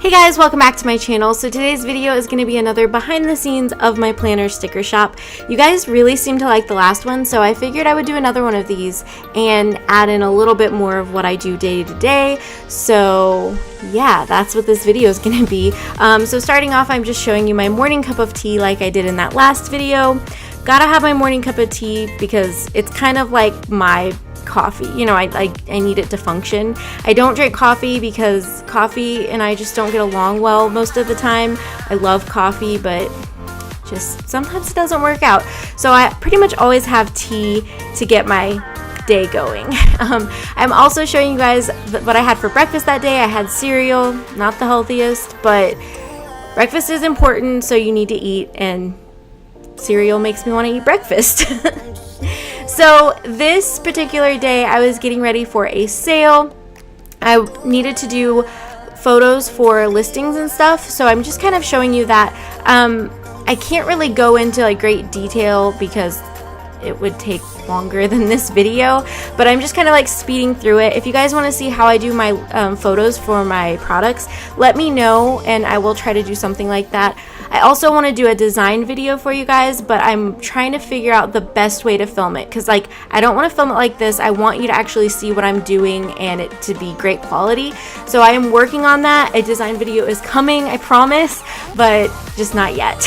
Hey guys, welcome back to my channel. So today's video is going to be another behind the scenes of my planner sticker shop. You guys really seem to like the last one, so I figured I would do another one of these and add in a little bit more of what I do day to day. So yeah, that's what this video is going to be. So starting off, I'm just showing you my morning cup of tea like I did in that last video. Gotta have my morning cup of tea because it's kind of like my coffee. You know, I need it to function. I don't drink coffee because coffee and I just don't get along well most of the time. I love coffee, but just sometimes it doesn't work out. So I pretty much always have tea to get my day going. I'm also showing you guys what I had for breakfast that day. I had cereal, not the healthiest, but breakfast is important, so you need to eat, and cereal makes me want to eat breakfast. So this particular day I was getting ready for a sale. I needed to do photos for listings and stuff, so I'm just kind of showing you that. I can't really go into like great detail because it would take longer than this video, but I'm just kind of like speeding through it. If you guys want to see how I do my photos for my products, let me know and I will try to do something like that. I also want to do a design video for you guys, but I'm trying to figure out the best way to film it because like I don't want to film it like this. I want you to actually see what I'm doing and it to be great quality. So I am working on that. A design video is coming, I promise, but just not yet.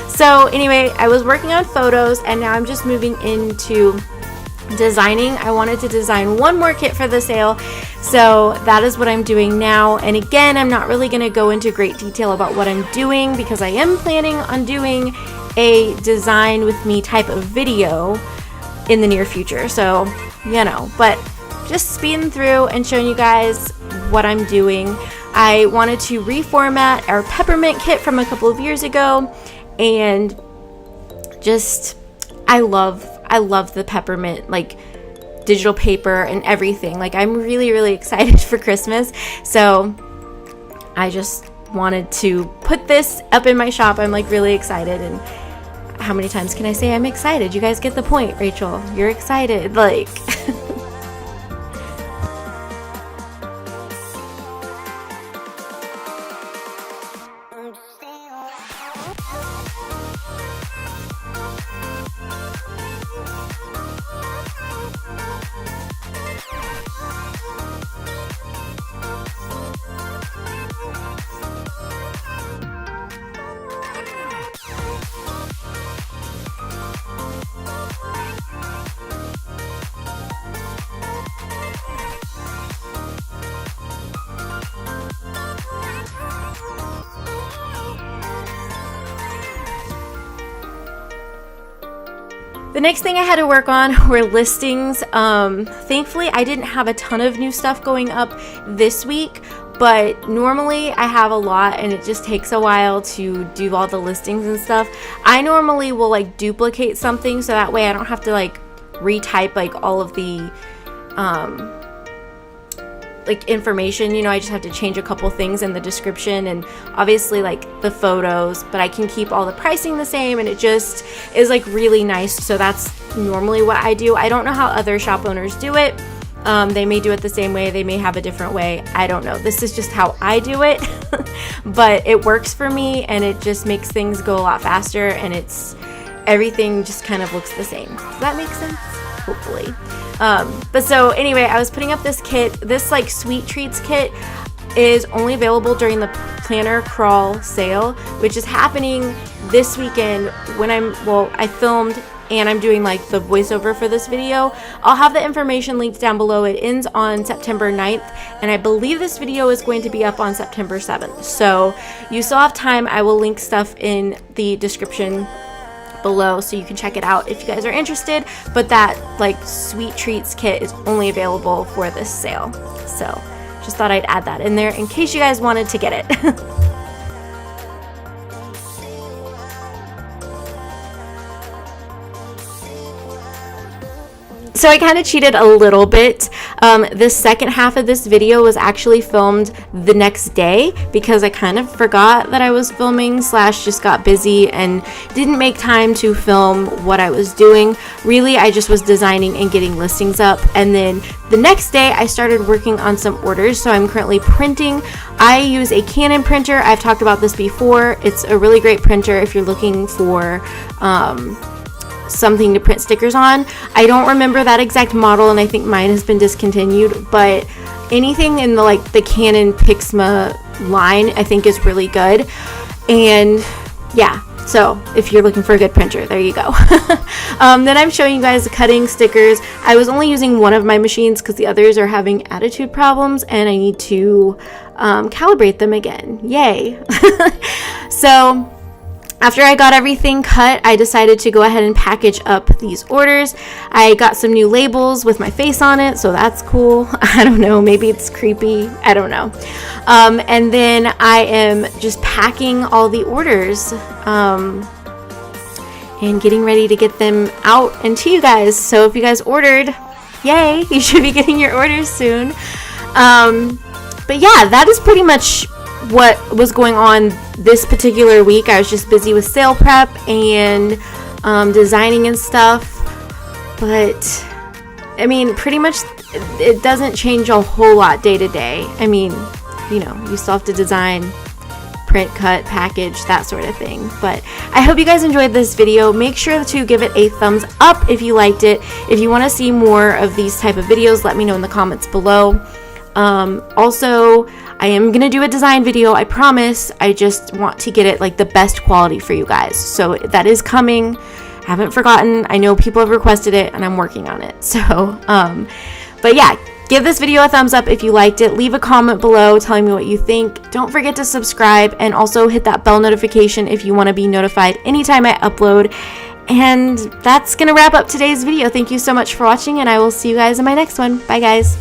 So anyway, I was working on photos and now I'm just moving into designing. I wanted to design one more kit for the sale, so that is what I'm doing now. And again, I'm not really going to go into great detail about what I'm doing because I am planning on doing a design with me type of video in the near future, so you know, but just speeding through and showing you guys what I'm doing. I wanted to reformat our peppermint kit from a couple of years ago, and just I love the peppermint like digital paper and everything. Like I'm really excited for Christmas, so I just wanted to put this up in my shop. I'm like really excited, and how many times can I say I'm excited? You guys get the point, Rachel. You're excited, like. The next thing I had to work on were listings. Thankfully, I didn't have a ton of new stuff going up this week, but normally I have a lot and it just takes a while to do all the listings and stuff. I normally will like duplicate something so that way I don't have to like retype like all of the like information, you know. I just have to change a couple things in the description and obviously like the photos, but I can keep all the pricing the same, and it just is like really nice. So that's normally what I do. I don't know how other shop owners do it. They may do it the same way, they may have a different way, I don't know. This is just how I do it. But it works for me and it just makes things go a lot faster, and everything just kind of looks the same. Does that make sense? Hopefully. But so anyway, I was putting up this kit. This like sweet treats kit is only available during the planner crawl sale, which is happening this weekend when I filmed and I'm doing like the voiceover for this video. I'll have the information linked down below. It ends on September 9th, and I believe this video is going to be up on September 7th. So you still have time. I will link stuff in the description below so you can check it out if you guys are interested, but that like sweet treats kit is only available for this sale, so just thought I'd add that in there in case you guys wanted to get it. So I kind of cheated a little bit. The second half of this video was actually filmed the next day because I kind of forgot that I was filming / just got busy and didn't make time to film what I was doing. Really, I just was designing and getting listings up, and then the next day I started working on some orders. So I'm currently printing. I use a Canon printer. I've talked about this before. It's a really great printer if you're looking for something to print stickers on. I don't remember that exact model, and I think mine has been discontinued, but anything in the Canon Pixma line I think is really good. And yeah, so if you're looking for a good printer, there you go. Then I'm showing you guys cutting stickers. I was only using one of my machines because the others are having attitude problems and I need to calibrate them again. Yay. So after I got everything cut, I decided to go ahead and package up these orders. I got some new labels with my face on it, so that's cool. I don't know, maybe it's creepy. I don't know. And then I am just packing all the orders and getting ready to get them out and to you guys. So if you guys ordered, yay, you should be getting your orders soon. But yeah, that is pretty much what was going on this particular week. I was just busy with sale prep and designing and stuff, but I mean, pretty much it doesn't change a whole lot day to day. I mean, you know, you still have to design, print, cut, package, that sort of thing. But I hope you guys enjoyed this video. Make sure to give it a thumbs up if you liked it. If you want to see more of these type of videos, let me know in the comments below. Also, I am gonna do a design video, I promise. I just want to get it the best quality for you guys, so that is coming. Haven't forgotten. I know people have requested it and I'm working on it. So but yeah, give this video a thumbs up if you liked it. Leave a comment below telling me what you think. Don't forget to subscribe and also hit that bell notification if you want to be notified anytime I upload. And that's gonna wrap up today's video. Thank you so much for watching, and I will see you guys in my next one. Bye guys.